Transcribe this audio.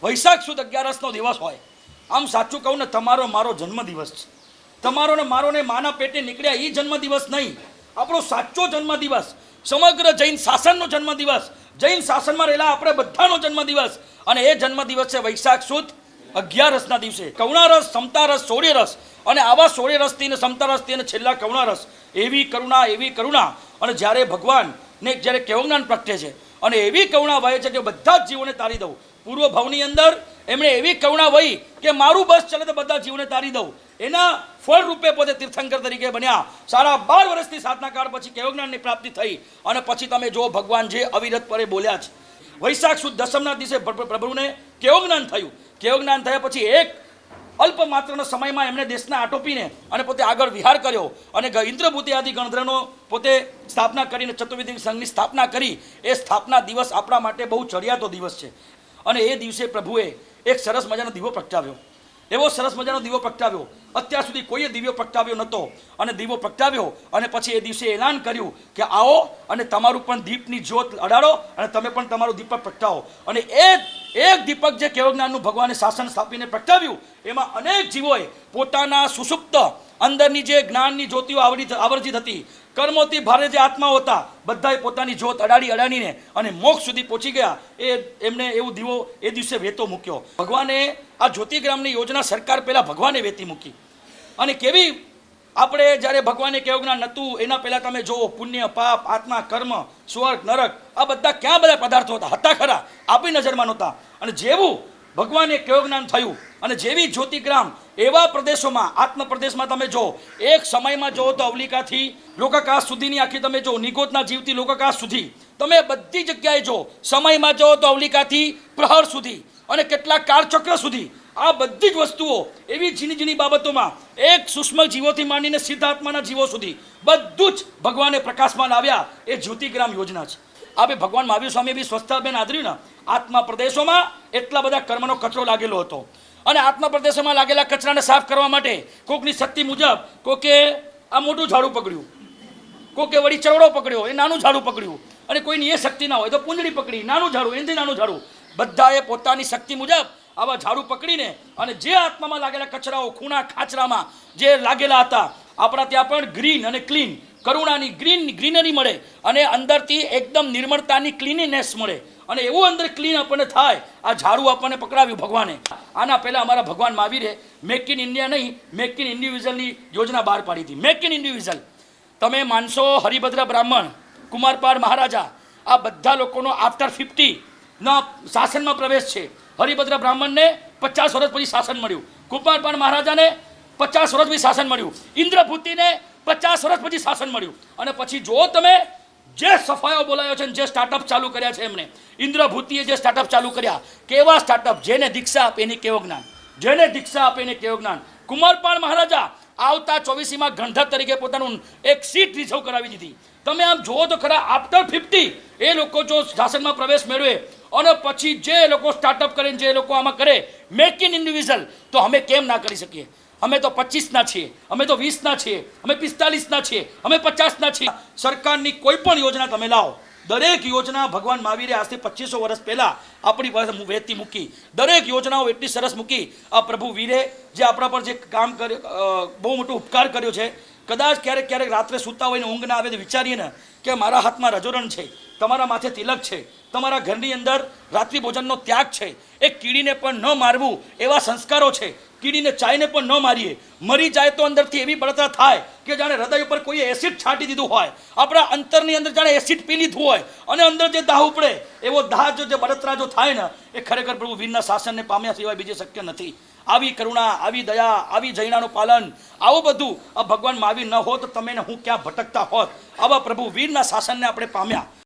વૈશાખ સુદ 11નો દિવસ હોય. આમ સાચું કહું ને, તમારો મારો જન્મદિવસ છે. તમારો ને મારો ને માના પેટે નીકળ્યા એ જન્મદિવસ નહીં, આપણો સાચો જન્મદિવસ, સમગ્ર જૈન શાસનનો જન્મદિવસ, જૈન શાસનમાં રહેલા આપણે બધાનો જન્મદિવસ. અને એ જન્મદિવસ છે વૈશાખ સુદ 11ના દિવસે. કરુણારસ, સમતારસ, શૌર્યરસ, અને આવા શૌર્યરસથી ને સમતારસથી અને છેલ્લા કરુણારસ, એવી કરુણા. અને જ્યારે ભગવાનને જ્યારે કેવજ્ઞાન પ્રગટે છે અને એવી કરુણા વહે છે કે બધા જ જીવોને તારી દઉં. પૂર્વ ભાવની અંદર એમણે એવી કરુણા વહી કે મારું બસ ચલે તો બધા જીવોને તારી દઉં. એના ફળ રૂપે પોતે તીર્થંકર તરીકે બન્યા. સારા 12 વર્ષની સાધના કાળ પછી કેવજ્ઞાનની પ્રાપ્તિ થઈ. અને પછી તમે જો ભગવાન જે અવિરત પરે બોલ્યા છે. વૈશાખ સુદ 10ના દિવસે પ્રભુને કેવજ્ઞાન થયું. કેવજ્ઞાન થયા પછી એક અલ્પ માત્રના સમયમાં એમણે દેશને આટોપીને અને પોતે આગળ વિહાર કર્યો અને ઇન્દ્રભૂતિ આદિ ગણધરોનો પોતે સ્થાપના કરીને ચતુર્વિધિ સંઘની સ્થાપના કરી. એ સ્થાપના દિવસ આપણા માટે બહુ ચડિયાતો દિવસ છે. અને એ દિવસે પ્રભુએ એક સરસ મજાનો દીવો પ્રગટાવ્યો. એવો સરસ મજાનો દીવો પ્રગટાવ્યો, અત્યાર સુધી કોઈએ દીવો પ્રગટાવ્યો નહોતો. અને દીવો પ્રગટાવ્યો અને પછી એ દિવસે એલાન કર્યું કે આવો અને તમારું પણ દીપની જ્યોત અડાડો અને તમે પણ તમારું દીપક પ્રગટાવો. અને એ એક દીપક જે કેવજ્ઞાનનું ભગવાને શાસન સ્થાપીને પ્રગટાવ્યું, એમાં અનેક જીવોએ પોતાના સુષુપ્ત અંદરની જે જ્ઞાનની જ્યોતિઓ આવર્જિત હતી, કર્મોથી ભારે જે આત્માઓ હતા, બધાએ પોતાની જ્યોત અડાડીને અને મોક્ષ સુધી પહોંચી ગયા. એમને એવું દીવો એ દિવસે વેતો મૂક્યો. ભગવાને આ જ્યોતિગ્રામની યોજના સરકાર પહેલાં ભગવાને વેતી મૂકી. અને કેવી આપણે જ્યારે ભગવાને કેવજ્ઞાન નહોતું એના પહેલાં તમે જુઓ, પુણ્ય, પાપ, આત્મા, કર્મ, સ્વર્ગ, નરક, આ બધા ક્યાં બધા પદાર્થો હતા ખરા, આપણી નજરમાં નહોતા. અને જેવું ભગવાને કેવજ્ઞાન થયું અને જેવી જ્યોતિગ્રામ, એવા પ્રદેશોમાં, આત્મ પ્રદેશમાં તમે જો, એક સમયમાં જો તો અવલિકાથી લોકાકાશ સુધીની આખી તમે જો, નિગોતના જીવથી લોકાકાશ સુધી, તમે બધી જગ્યાએ જો, સમયમાં જો તો અવલિકાથી પ્રહર સુધી અને કેટલાક કાળચક્ર સુધી, આ બધી જ વસ્તુઓ એવી ઝીણી બાબતોમાં, એક સૂક્ષ્મ જીવોથી માંડીને સિદ્ધાત્માના જીવો સુધી બધું જ ભગવાને પ્રકાશમાં લાવ્યા. એ જ્યોતિગ્રામ યોજના છે. આપણે ભગવાન મહાવીર સ્વામી બી સ્વસ્થાબેન આદર્યું ને, આત્મા પ્રદેશોમાં એટલા બધા કર્મનો કચરો લાગેલો હતો. અને આત્મા પ્રદેશોમાં લાગેલા કચરાને સાફ કરવા માટે કોકની શક્તિ મુજબ કોકે આ મોટું ઝાડું પકડ્યું, કોકે વળી ચરવડો પકડ્યો, એ નાનું ઝાડું પકડ્યું. અને કોઈની એ શક્તિ ના હોય તો પૂંજડી પકડી, નાનું ઝાડું, એનાથી નાનું ઝાડું. બધાએ પોતાની શક્તિ મુજબ આવા ઝાડુ પકડીને અને જે આત્મામાં લાગેલા કચરાઓ, ખૂણા ખાચરામાં જે લાગેલા હતા, આપણા ત્યાં પણ ગ્રીન અને ક્લીન, કરુણાની ગ્રીનરી મળે અને અંદરથી એકદમ નિર્મળતાની ક્લીનીનેસ મળે. અને એવું અંદર ક્લીન આપણને થાય. આ ઝાડુ આપણને પકડાવ્યું ભગવાને. આના પહેલાં અમારા ભગવાન મહાવીરે મેક ઇન ઇન્ડિયા નહીં, મેક ઇન ઇન્ડિવિજ્યુઅલની યોજના બહાર પાડી હતી. મેક ઇન ઇન્ડિવિજ્યુઅલ તમે માનશો, હરિભદ્ર બ્રાહ્મણ, કુમારપાળ મહારાજા, આ બધા લોકોનો આફ્ટર 50ના શાસનમાં પ્રવેશ છે. હરિભદ્ર બ્રાહ્મણને 50 વર્ષ પછી શાસન મળ્યું, કુમારપાળ મહારાજાને 50 વર્ષ પછી શાસન મળ્યું, ઇન્દ્રભૂતિને 50 વર્ષ પછી શાસન મળ્યું. અને પછી જો તમે જે સફાયો બોલાયો છે, જે સ્ટાર્ટઅપ ચાલુ કર્યા છે એમણે, ઇન્દ્રભૂતિએ જે સ્ટાર્ટઅપ ચાલુ કર્યા, કેવા સ્ટાર્ટઅપ, જેને દીક્ષા આપે એને કેવજ્ઞાન, જેને દીક્ષા આપે એને કેવજ્ઞાન. કુમારપાળ મહારાજા આવતા 24માં ગણધર તરીકે પોતાનું એક સીટ રિઝર્વ કરાવી દીધી. તમે આમ જુઓ તો ખરા, આફ્ટર 50 એ લોકો જો શાસનમાં પ્રવેશ મેળવે અને પછી જે લોકો સ્ટાર્ટઅપ કરે, જે લોકો આમાં કરે મેક ઇન ઇન્ડિવિજ્યુઅલ, તો અમે કેમ ના કરી શકીએ? અમે તો 25ના છીએ, અમે તો 20ના છીએ, અમે 45ના છીએ, અમે 50ના છીએ. સરકારની કોઈ પણ યોજના તમે લાવો, દરેક યોજના ભગવાન મહાવીરે આજથી 2500 વર્ષ પહેલાં આપણી પાસે વેતી મૂકી. દરેક યોજનાઓ એટલી સરસ મૂકી. આ પ્રભુ વીરે જે આપણા પર જે કામ કર્યું, બહુ મોટો ઉપકાર કર્યો છે. કદાચ ક્યારેક રાત્રે સૂતા હોય ને ઊંઘ ના આવે તો વિચારીએ ને કે મારા હાથમાં રજોરણ છે, તમારા માથે તિલક છે, તમારા ઘરની અંદર રાત્રિ ભોજનનો ત્યાગ છે, એક કીડીને પણ ન મારવું એવા સંસ્કારો છે, કીડીને ચાઈને પણ ન મારીએ. મરી જાય તો અંદરથી એવી બળતરા થાય કે જાણે હૃદય ઉપર કોઈએ એસિડ છાંટી દીધું હોય, આપણા અંતરની અંદર જાણે એસિડ પી લીધું હોય અને અંદર જે દાહ ઉપડે, એવો દાહ જે બળતરા જો થાય ને, એ ખરેખર પ્રભુ વીરના શાસનને પામ્યા સિવાય બીજે શક્ય નથી. આવી કરુણા, આવી દયા, આવી જૈનાનું પાલન, આવું બધું આ ભગવાન મહાવીર ન હોત તો તમે હું ક્યાં ભટકતા હોત. આવા પ્રભુ વીરના શાસનને આપણે પામ્યા.